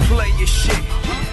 player shit.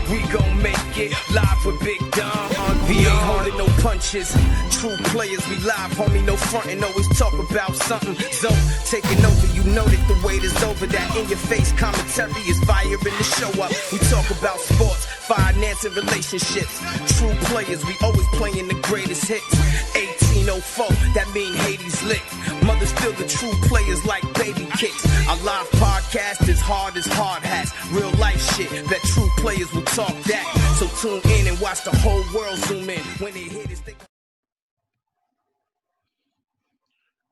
We gon' make it live with Big Dom. We ain't holding no punches. True players, we live, homie, no frontin'. Always talk about something. Zone taking over, you know that the wait is over. That in your face commentary is fire in the show up. We talk about sports, finance, and relationships. True players, we always playing the greatest hits. 1804, that mean Hades lit. Mothers still the true players like baby kicks. Our live podcast is hard as hard hats. Real life shit, that true players will talk that. So tune in and watch the whole world zoom in. When they hit it,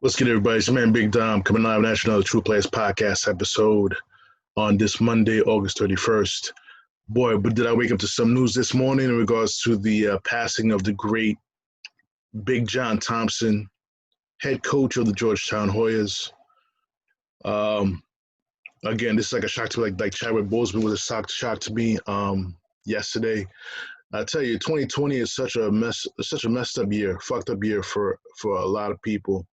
What's good, everybody? It's your man Big Dom coming live at another True Players podcast episode on this Monday, August 31st. Boy, but did I wake up to some news this morning in regards to the passing of the great Big John Thompson, head coach of the Georgetown Hoyas. Again, this is like a shock to me, like Chadwick Boseman was a shock to me yesterday. I tell you, 2020 is such a messed up year, fucked up year for a lot of people.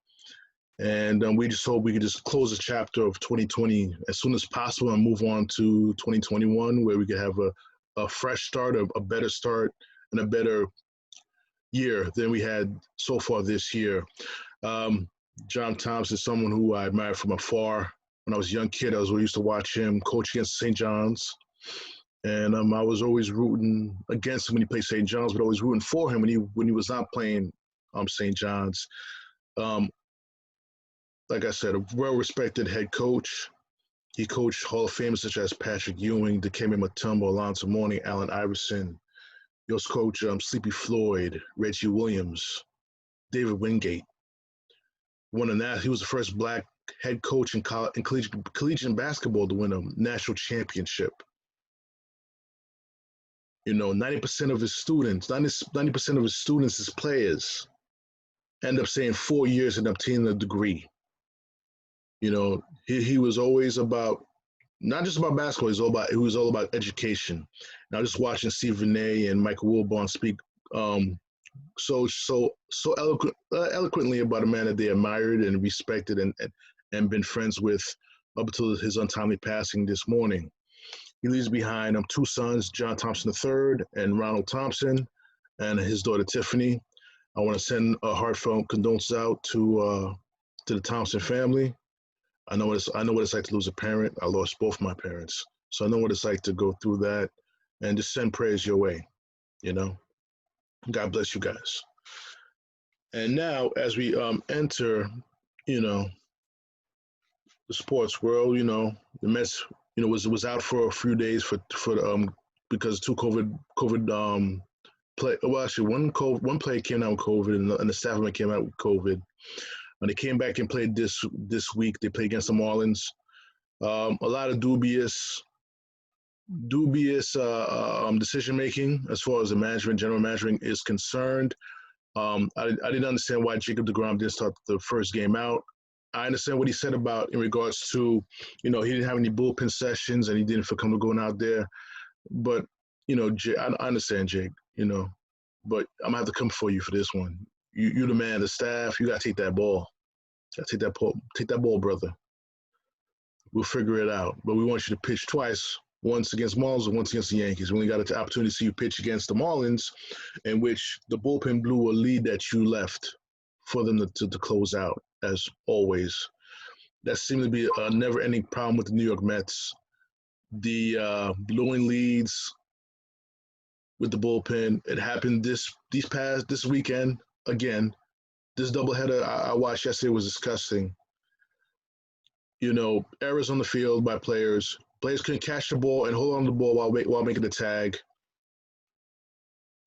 And we just hope we can just close the chapter of 2020 as soon as possible and move on to 2021, where we can have a fresh start, a better start, and a better year than we had so far this year. John Thompson is someone who I admired from afar. When I was a young kid, I used to watch him coach against St. John's. And I was always rooting against him when he played St. John's, but always rooting for him when he was not playing St. John's. Like I said, a well-respected head coach. He coached Hall of Famers such as Patrick Ewing, Dikembe Mutombo, Alonzo Mourning, Allen Iverson. He also coached Sleepy Floyd, Reggie Williams, David Wingate. He was the first black head coach in collegiate basketball to win a national championship. 90% of his students, 90% of his students as players end up staying 4 years and obtaining a degree. He was always about, not just about basketball, he was all about education. Now, just watching Stephen A. and Michael Wilbon speak so eloquently about a man that they admired and respected and been friends with up until his untimely passing this morning. He leaves behind two sons, John Thompson III and Ronald Thompson, and his daughter Tiffany. I want to send a heartfelt condolences out to the Thompson family. I know what it's like to lose a parent. I lost both my parents, so I know what it's like to go through that, and just send prayers your way. God bless you guys. And now, as we enter, the sports world, the Mets, was out for a few days because two COVID play. Well, actually, one player came out with COVID, and the staff member came out with COVID. And they came back and played this week. They played against the Marlins. A lot of dubious decision making as far as the general management is concerned. I didn't understand why Jacob deGrom didn't start the first game out. I understand what he said about in regards to, he didn't have any bullpen sessions and he didn't feel comfortable going out there. But, I understand, Jake, but I'm going to have to come for you for this one. You're the man, the staff. You got to take that ball. Take that ball, brother. We'll figure it out. But we want you to pitch twice, once against Marlins and once against the Yankees. We only got an opportunity to see you pitch against the Marlins, in which the bullpen blew a lead that you left for them to close out, as always. That seemed to be a never-ending problem with the New York Mets. The blowing leads with the bullpen. It happened this weekend. Again, this doubleheader I watched yesterday was disgusting. Errors on the field by players. Players couldn't catch the ball and hold on to the ball while making the tag.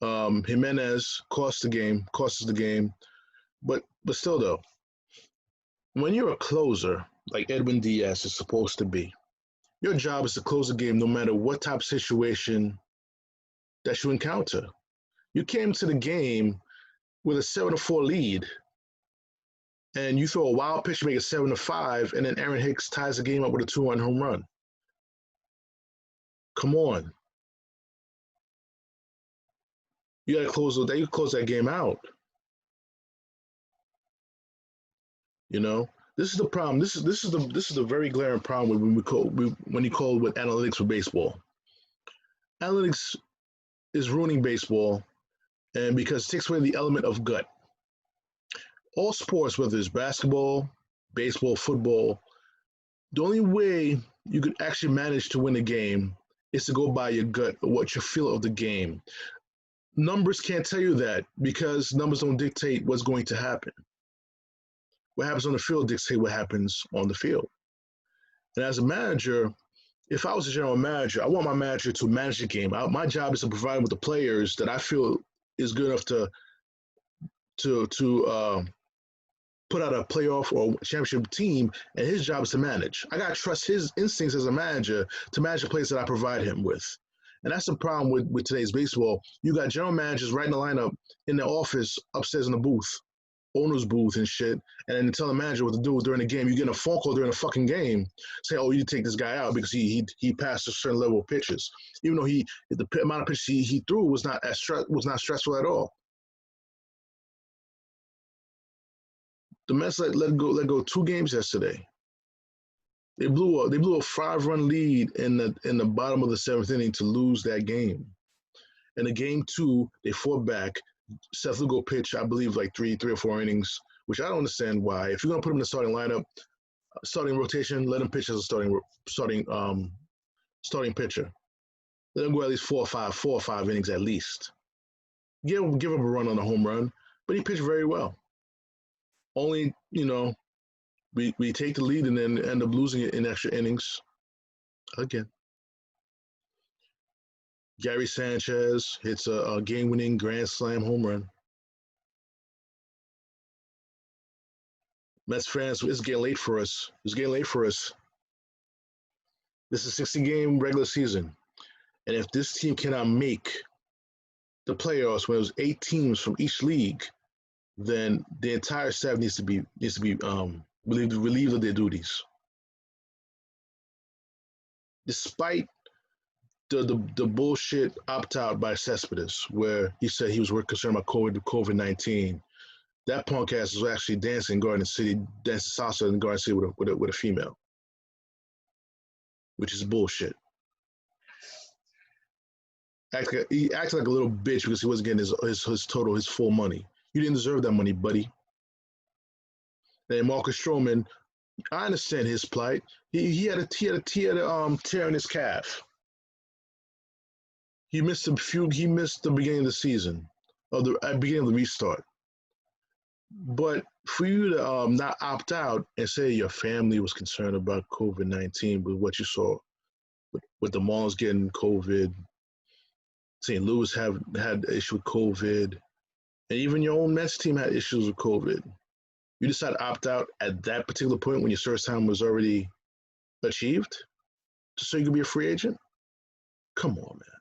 Jimenez costs the game. But still, though, when you're a closer, like Edwin Diaz is supposed to be, your job is to close the game no matter what type of situation that you encounter. You came to the game with a 7-4 lead, and you throw a wild pitch to make it 7-5, and then Aaron Hicks ties the game up with a 2-run home run. Come on. You got to close that game out. This is the problem. This is the very glaring problem when you call with analytics for baseball. Analytics is ruining baseball, and because it takes away the element of gut. All sports, whether it's basketball, baseball, football, the only way you could actually manage to win a game is to go by your gut or what you feel of the game. Numbers can't tell you that because numbers don't dictate what's going to happen. What happens on the field dictates what happens on the field. And as a manager, if I was a general manager, I want my manager to manage the game. My job is to provide with the players that I feel is good enough to put out a playoff or championship team, and his job is to manage. I gotta trust his instincts as a manager to manage the players that I provide him with. And that's the problem with today's baseball. You got general managers writing the lineup in the office upstairs in the booth, owner's booth and shit, and then tell the manager what to do during the game. You get a phone call during the fucking game saying, "Oh, you take this guy out because he passed a certain level of pitches," even though the amount of pitches he threw was not stressful at all. The Mets let go 2 games yesterday. They blew a 5-run lead in the bottom of the 7th inning to lose that game. And in game 2, they fought back. Seth Lugo pitched, I believe, like three or 4 innings, which I don't understand why. If you're gonna put him in the starting lineup, starting rotation, let him pitch as a starting pitcher. Let him go at least 4 or 5 innings at least. Give up a run on a home run, but he pitched very well. Only, we take the lead and then end up losing it in extra innings again. Gary Sanchez hits a game-winning grand slam home run. Mets fans, it's getting late for us. This is a 60-game regular season. And if this team cannot make the playoffs when it was 8 teams from each league, then the entire staff needs to be relieved of their duties. Despite the bullshit opt-out by Cespedes, where he said he was concerned about COVID-19, that punk ass was actually dancing in Garden City, dancing salsa in Garden City with a female, which is bullshit. He acted like a little bitch because he wasn't getting his full money. You didn't deserve that money, buddy. And Marcus Stroman, I understand his plight. He had a tear in his calf. He missed the beginning of the season, beginning of the restart. But for you to not opt out and say your family was concerned about COVID-19 with what you saw, with the Marlins getting COVID, St. Louis had an issue with COVID, and even your own Mets team had issues with COVID. You decide to opt out at that particular point when your service time was already achieved, just so you could be a free agent? Come on, man.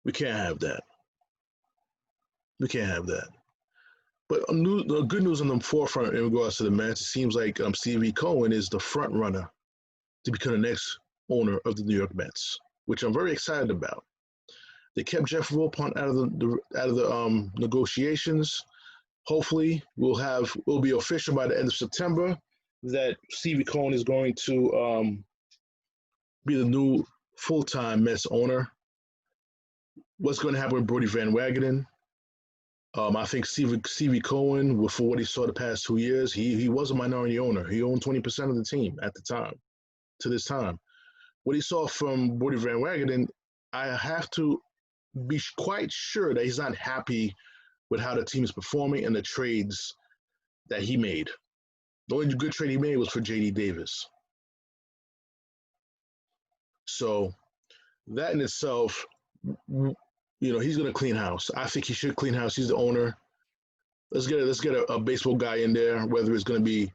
We can't have that. But good news on the forefront in regards to the Mets, it seems like Stevie Cohen is the front runner to become the next owner of the New York Mets, which I'm very excited about. They kept Jeff Wilpon out of the negotiations. Hopefully, we'll be official by the end of September that Stevie Cohen is going to be the new full-time Mets owner. What's going to happen with Brody Van Wagenen? I think Stevie Cohen, for what he saw the past 2 years, he was a minority owner. He owned 20% of the team at the time, to this time. What he saw from Brody Van Wagenen, I have to be quite sure that he's not happy with how the team is performing and the trades that he made. The only good trade he made was for J.D. Davis. So that in itself, he's going to clean house. I think he should clean house. He's the owner. Let's get a baseball guy in there, whether it's going to be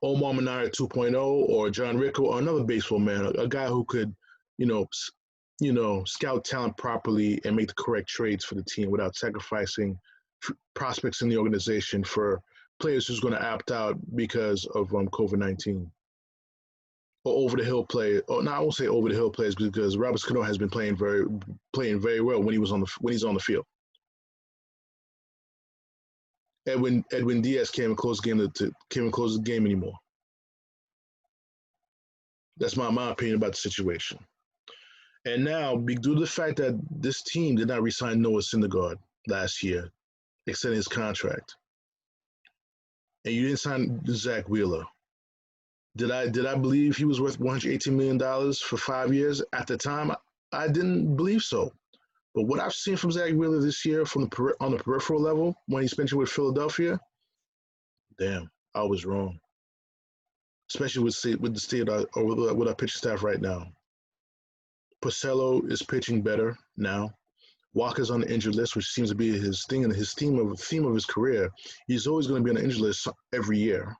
Omar Minaya 2.0 or John Ricco or another baseball man, a guy who could, scout talent properly and make the correct trades for the team without sacrificing prospects in the organization for players who's going to opt out because of COVID-19. Or over-the-hill play. Or no, I won't say over-the-hill players because Robert Cano has been playing very well when he's on the field. Edwin Diaz can't even close the game anymore. That's my opinion about the situation. And now, due to the fact that this team did not resign Noah Syndergaard last year, extending his contract, and you didn't sign Zach Wheeler, did I believe he was worth $118 million for 5 years? At the time, I didn't believe so. But what I've seen from Zach Wheeler this year on the peripheral level, when he's mentioned with Philadelphia, damn, I was wrong. Especially with the state with our pitching staff right now. Porcello is pitching better now. Walker's on the injured list, which seems to be his thing and his theme of his career. He's always going to be on the injured list every year.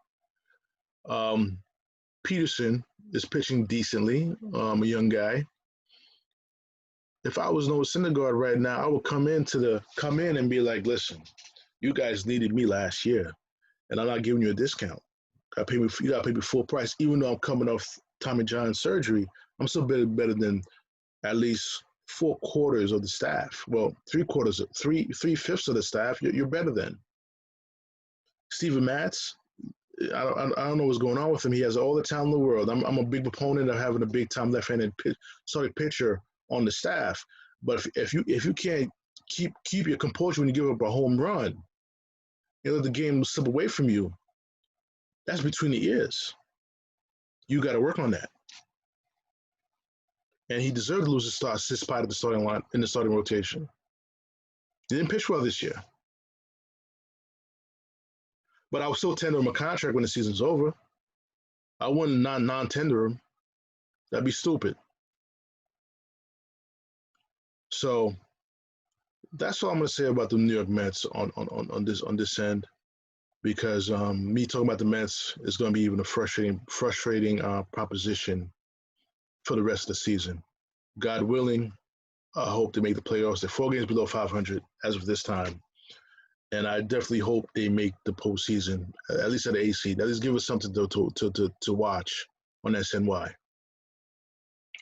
Peterson is pitching decently, a young guy. If I was Noah Syndergaard right now, I would come in and be like, listen, you guys needed me last year, and I'm not giving you a discount. You got to pay me full price, even though I'm coming off Tommy John surgery. I'm still better than at least 4/4 of the staff. Well, 3/5 of the staff. You're better than Steven Matz. I don't know what's going on with him. He has all the talent in the world. I'm a big proponent of having a big time left-handed starting pitcher on the staff. But if you can't keep your composure when you give up a home run, you let the game slip away from you. That's between the ears. You got to work on that. And he deserved to lose his spot at the starting line in the starting rotation. He didn't pitch well this year. But I would still tender him a contract when the season's over. I wouldn't non-tender him. That'd be stupid. So that's all I'm going to say about the New York Mets on this end, because me talking about the Mets is going to be even a frustrating proposition for the rest of the season. God willing, I hope they make the playoffs. They're 4 games below 500 as of this time. And I definitely hope they make the postseason, at least at the AC. At least give us something to watch on SNY.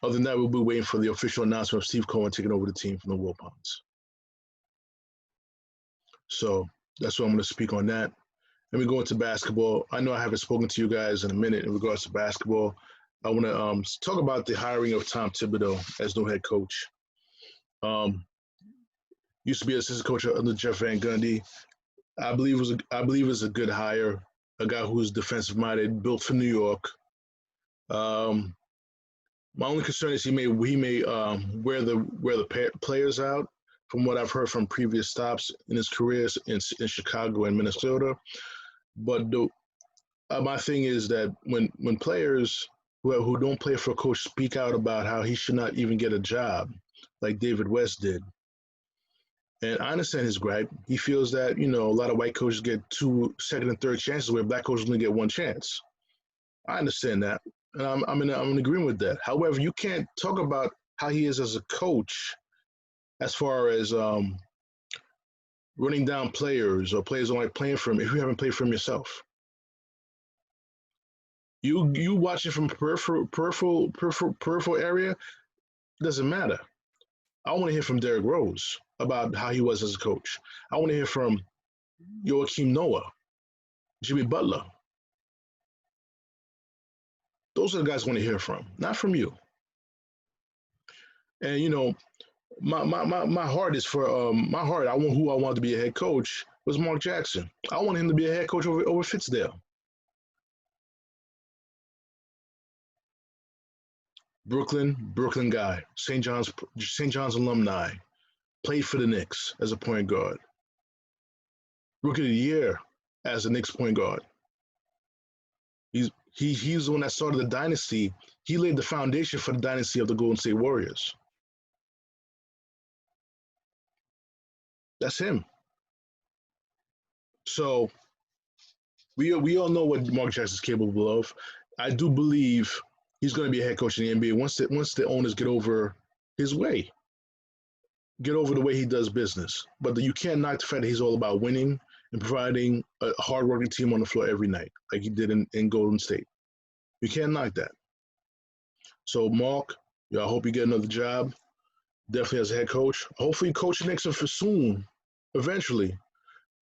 Other than that, we'll be waiting for the official announcement of Steve Cohen taking over the team from the Wilpons. So that's what I'm going to speak on that. Let me go into basketball. I know I haven't spoken to you guys in a minute in regards to basketball. I want to talk about the hiring of Tom Thibodeau as new head coach. Used to be assistant coach under Jeff Van Gundy. I believe it was a good hire. A guy who was defensive minded, built for New York. My only concern is he may wear the players out. From what I've heard from previous stops in his careers in Chicago and Minnesota. But my thing is that when players who don't play for a coach speak out about how he should not even get a job, like David West did, and I understand his gripe. He feels that, a lot of white coaches get 2 second and third chances where black coaches only get 1 chance. I understand that, and I'm in agreement with that. However, you can't talk about how he is as a coach as far as running down players or players don't like playing for him if you haven't played for him yourself. You watch it from peripheral area, doesn't matter. I want to hear from Derrick Rose about how he was as a coach. I want to hear from Joakim Noah, Jimmy Butler. Those are the guys I want to hear from, not from you. And my heart is for my heart. Who I wanted to be a head coach was Mark Jackson. I want him to be a head coach over Fitzdale. Brooklyn guy, St. John's alumni, played for the Knicks as a point guard. Rookie of the year as a Knicks point guard. He's the one that started the dynasty. He laid the foundation for the dynasty of the Golden State Warriors. That's him. So we all know what Mark Jackson's capable of. I do believe he's going to be a head coach in the NBA once the owners get over his way, get over the way he does business. But you can't knock the fact that he's all about winning and providing a hard-working team on the floor every night, like he did in Golden State. You can't knock that. So, Mark, I hope you get another job, definitely as a head coach. Hopefully, coach the Knicks for soon, eventually.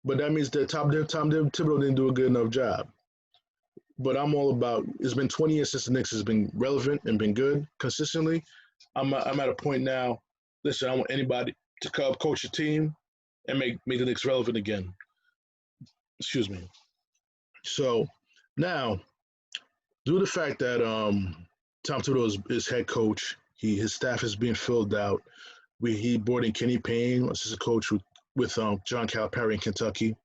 But that means that Tom Thibodeau didn't do a good enough job. But I'm all about, it's been 20 years since the Knicks has been relevant and been good consistently. I'm at a point now. Listen, I want anybody to coach a team and make the Knicks relevant again. Excuse me. So now, due to the fact that Tom Thibodeau is head coach, his staff is being filled out. He brought in Kenny Payne, assistant coach with John Calipari in Kentucky.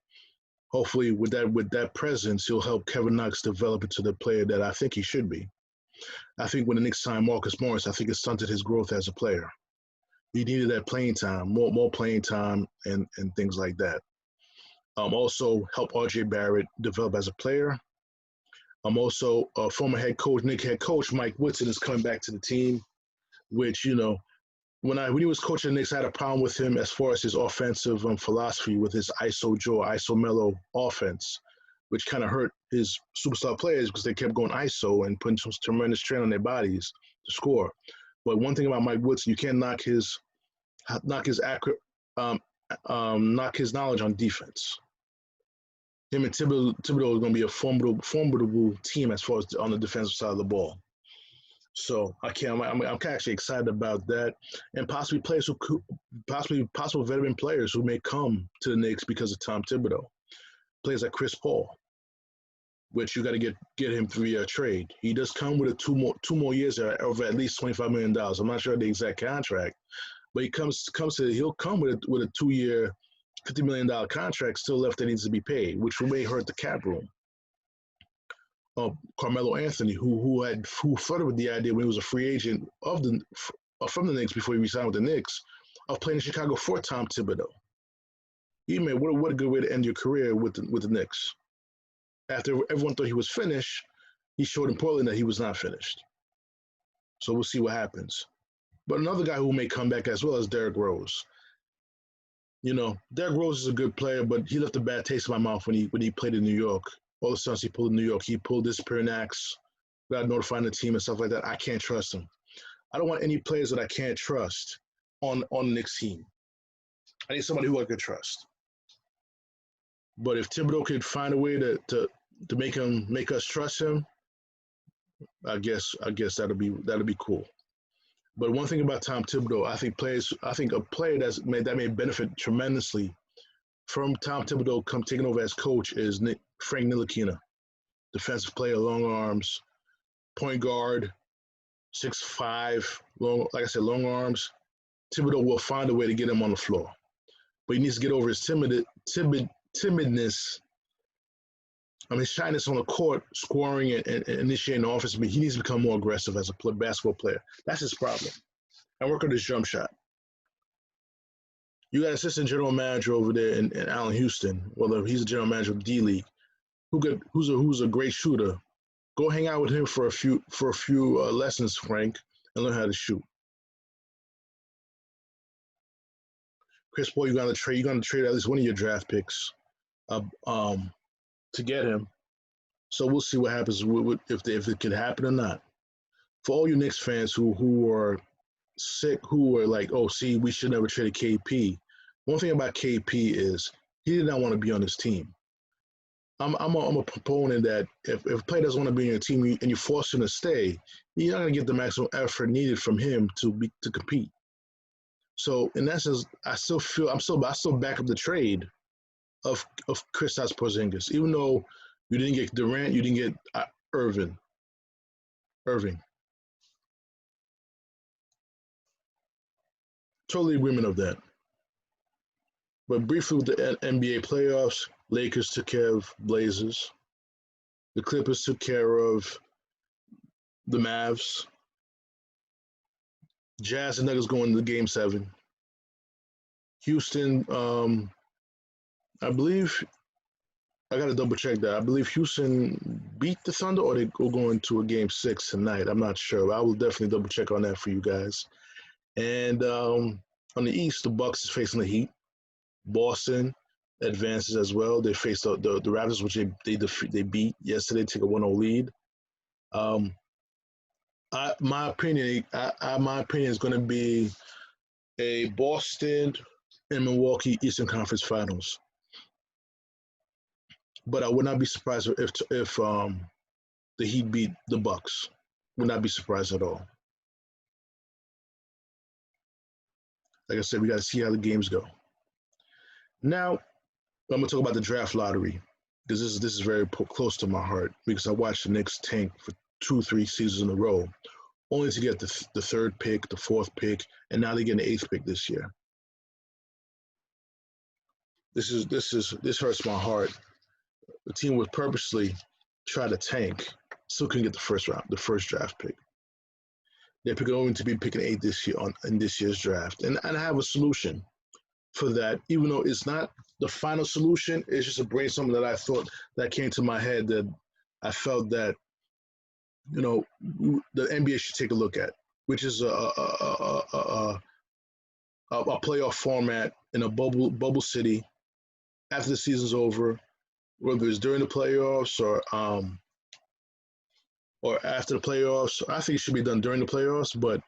Hopefully, with that presence, he'll help Kevin Knox develop into the player that I think he should be. I think when the Knicks signed Marcus Morris, I think it stunted his growth as a player. He needed that playing time, more playing time, and things like that. Also, help R.J. Barrett develop as a player. Also, former Knicks head coach Mike Woodson is coming back to the team, which when he was coaching the Knicks, I had a problem with him as far as his offensive philosophy with his ISO Joe, ISO Mellow offense, which kind of hurt his superstar players because they kept going ISO and putting some tremendous strain on their bodies to score. But one thing about Mike Woodson, you can't knock his knowledge on defense. Him and Thibodeau are going to be a formidable team as far as on the defensive side of the ball. So I'm actually excited about that, and possibly possible veteran players who may come to the Knicks because of Tom Thibodeau. Players like Chris Paul, which you got to get him via trade. He does come with two more years of at least $25 million. I'm not sure the exact contract, but he'll come with a 2-year, $50 million contract still left that needs to be paid, which may hurt the cap room. Carmelo Anthony, who flirted with the idea when he was a free agent from the Knicks before he resigned with the Knicks, of playing in Chicago for Tom Thibodeau. What a good way to end your career with the Knicks. After everyone thought he was finished, he showed in Portland that he was not finished. So we'll see what happens. But another guy who may come back as well is Derrick Rose. Derrick Rose is a good player, but he left a bad taste in my mouth when he played in New York. All the stunts he pulled in New York, he pulled disappearing acts without notifying the team and stuff like that. I can't trust him. I don't want any players that I can't trust on the Knicks team. I need somebody who I could trust. But if Thibodeau could find a way to make us trust him, I guess that'll be cool. But one thing about Tom Thibodeau, I think a player that may benefit tremendously from Tom Thibodeau taking over as coach is Frank Ntilikina, defensive player, long arms, point guard, 6'5", long arms. Thibodeau will find a way to get him on the floor, but he needs to get over his timidness. His shyness on the court, scoring and initiating the offense. He needs to become more aggressive as a basketball player. That's his problem. And work on his jump shot. You got an assistant general manager over there in Allen Houston. Well, he's a general manager of D-League. Who's a great shooter. Go hang out with him for a few lessons, Frank, and learn how to shoot. Chris Paul, you're gonna trade at least one of your draft picks, to get him. So we'll see what happens if it could happen or not. For all you Knicks fans who are sick, who are like, oh, see, we should never trade KP. One thing about KP is he did not want to be on this team. I'm a proponent that if a player doesn't want to be on your team and you force him to stay, you're not going to get the maximum effort needed from him to compete. So in essence, I still back up the trade of Kristaps Porzingis, even though you didn't get Durant, you didn't get Irving. Totally agreement of that. But briefly with the NBA playoffs, Lakers took care of Blazers. The Clippers took care of the Mavs. Jazz and Nuggets going to Game 7. Houston, I believe, I got to double check that. I believe Houston beat the Thunder or they go going to a Game 6 tonight. I'm not sure. I will definitely double check on that for you guys. And on the East, the Bucks is facing the Heat. Boston advances as well. They face the Raptors, which they beat yesterday, take a 1-0 lead. My opinion is going to be a Boston and Milwaukee Eastern Conference Finals. But I would not be surprised if the Heat beat the Bucks. Would not be surprised at all. like I said, we got to see how the games go. Now, I'm going to talk about the draft lottery because this is very close to my heart because I watched the Knicks tank for 2-3 seasons in a row, only to get the third pick, the fourth pick, and now they get the eighth pick this year. This hurts my heart. The team would purposely try to tank, still couldn't get the first draft pick. They're going to be picking 8 this year in this year's draft, and I have a solution for that. Even though it's not the final solution, it's just a brainstorm that I thought that came to my head that I felt that the NBA should take a look at, which is a playoff format in a bubble city after the season's over, whether it's during the playoffs or after the playoffs. I think it should be done during the playoffs, but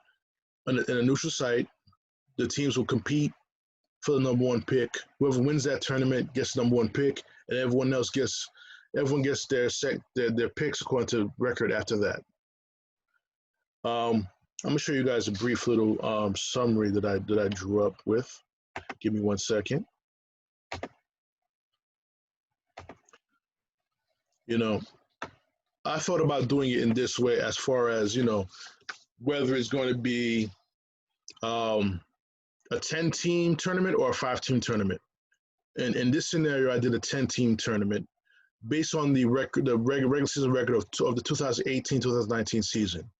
in a neutral site, the teams will compete for the number one pick. Whoever wins that tournament gets the number one pick, and everyone gets their picks according to record after that. I'm gonna show you guys a brief little summary that I drew up with. Give me 1 second. I thought about doing it in this way as far as, whether it's going to be a 10-team tournament or a 5-team tournament. And in this scenario, I did a 10-team tournament based on the regular season record of the 2018-2019 season,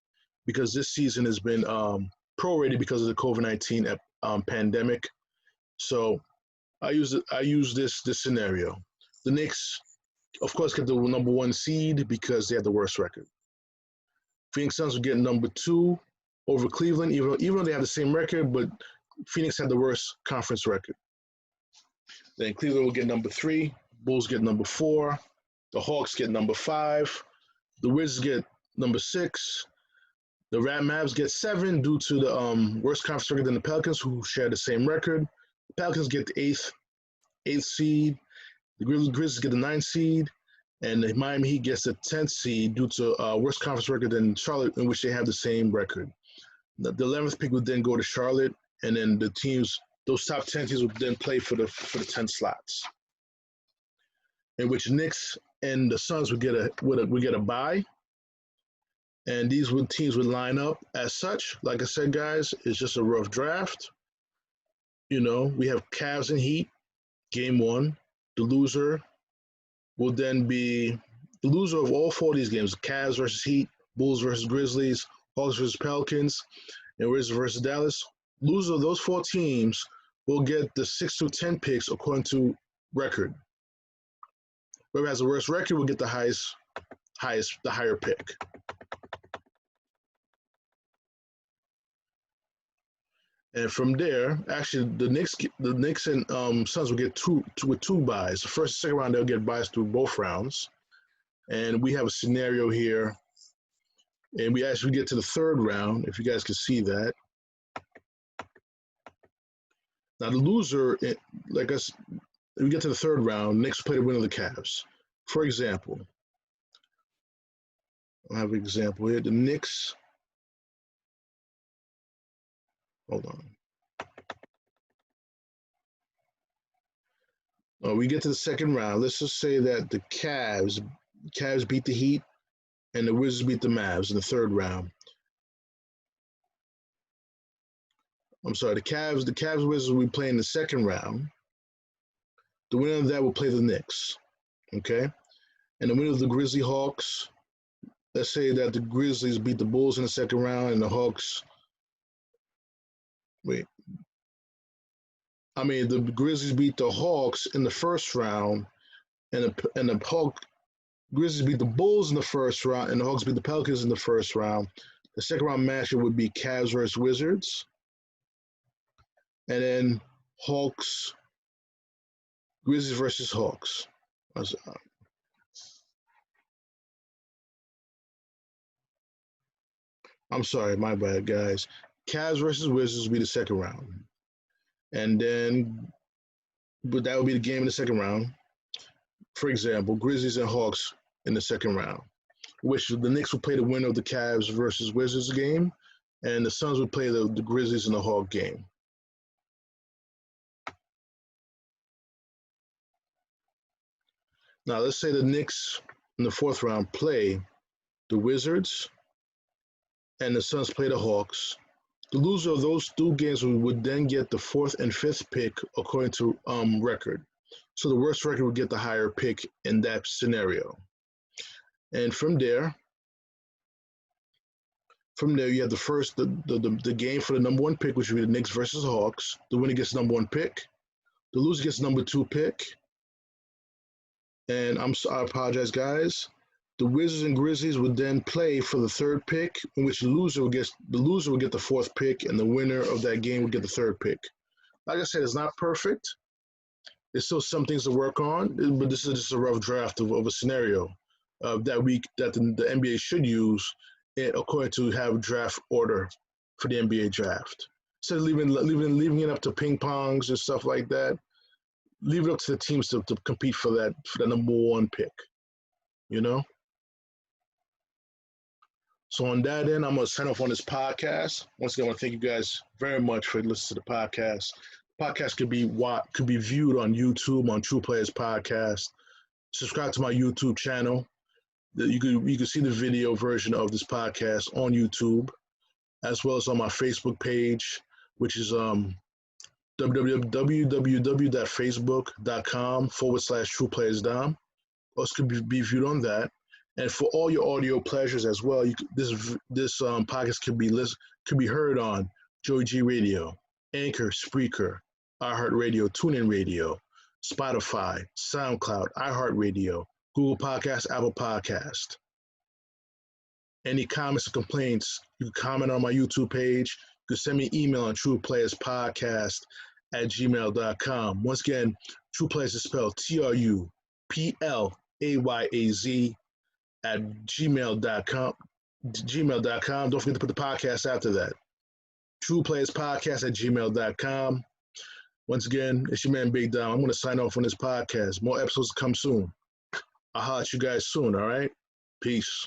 because this season has been prorated because of the COVID-19 pandemic. So I use this scenario. The Knicks, of course, get the number 1 seed because they had the worst record. Phoenix Suns will get number 2 over Cleveland, even though they have the same record, but Phoenix had the worst conference record. Then Cleveland will get number 3, Bulls get number 4, the Hawks get number 5, the Wizards get number 6, the Mavs get 7 due to the worst conference record than the Pelicans, who share the same record. The Pelicans get the 8th seed. The Grizzlies get the 9th seed, and the Miami Heat gets the 10th seed due to worse conference record than Charlotte, in which they have the same record. The 11th pick would then go to Charlotte, and then those top 10 teams would then play for the 10 slots, in which Knicks and the Suns would get a bye, and these teams would line up as such. Like I said, guys, it's just a rough draft. We have Cavs and Heat, game 1. The loser will then be the loser of all 4 of these games: Cavs versus Heat, Bulls versus Grizzlies, Hawks versus Pelicans, and Wizards versus Dallas. Loser of those 4 teams will get the 6 through 10 picks according to record. Whoever has the worst record will get the higher pick. And from there, actually, the Knicks and Suns will get two buys. The first and second round, they'll get buys through both rounds. And we have a scenario here. And we actually get to the third round, if you guys can see that. Now, the loser, like us, we get to the third round, Knicks play the winner of the Cavs. For example, I have an example here. The Knicks. Hold on. We get to the second round. Let's just say that the Cavs beat the Heat and the Wizards beat the Mavs in the third round. I'm sorry, the Cavs Wizards will be playing the second round. The winner of that will play the Knicks. Okay? And the winner of the Grizzly Hawks, let's say that the Grizzlies beat the Bulls in the second round and the Hawks. The Grizzlies beat the Hawks in the first round, and the Grizzlies beat the Bulls in the first round, and the Hawks beat the Pelicans in the first round. The second round matchup would be Cavs versus Wizards, and then Grizzlies versus Hawks. I'm sorry, my bad, guys. Cavs versus Wizards will be the second round. And then, but that would be the game in the second round. For example, Grizzlies and Hawks in the second round, which the Knicks will play the winner of the Cavs versus Wizards game, and the Suns would play the Grizzlies and the Hawk game. Now, let's say the Knicks in the fourth round play the Wizards and the Suns play the Hawks. The loser of those two games would then get the fourth and fifth pick according to record. So the worst record would get the higher pick in that scenario. And from there you have the game for the number one pick, which would be the Knicks versus the Hawks. The winner gets the number one pick. The loser gets the number two pick. And I apologize, guys. The Wizards and Grizzlies would then play for the third pick, in which the loser would get the fourth pick, and the winner of that game would get the third pick. Like I said, it's not perfect. There's still some things to work on, but this is just a rough draft of a scenario that the NBA should use according to have draft order for the NBA draft. Instead of leaving it up to ping pongs and stuff like that, leave it up to the teams to compete for the number one pick. You know? So on that end, I'm going to sign off on this podcast. Once again, I want to thank you guys very much for listening to the podcast. The podcast could be viewed on YouTube on True Players Podcast. Subscribe to my YouTube channel. You can see the video version of this podcast on YouTube, as well as on my Facebook page, which is www.facebook.com/TruePlayersDom. Also could be viewed on that. And for all your audio pleasures as well, this podcast could be heard on Joey G Radio, Anchor, Spreaker, iHeartRadio, TuneIn Radio, Spotify, SoundCloud, iHeartRadio, Google Podcast, Apple Podcast. Any comments or complaints, you can comment on my YouTube page. You can send me an email on trueplayerspodcast@gmail.com. Once again, True Players is spelled TRUPLAYZ@gmail.com. Don't forget to put the podcast after that. TruePlayersPodcast@gmail.com. Once again, it's your man Big Dom. I'm going to sign off on this podcast. More episodes come soon. I'll holler at you guys soon, all right? Peace.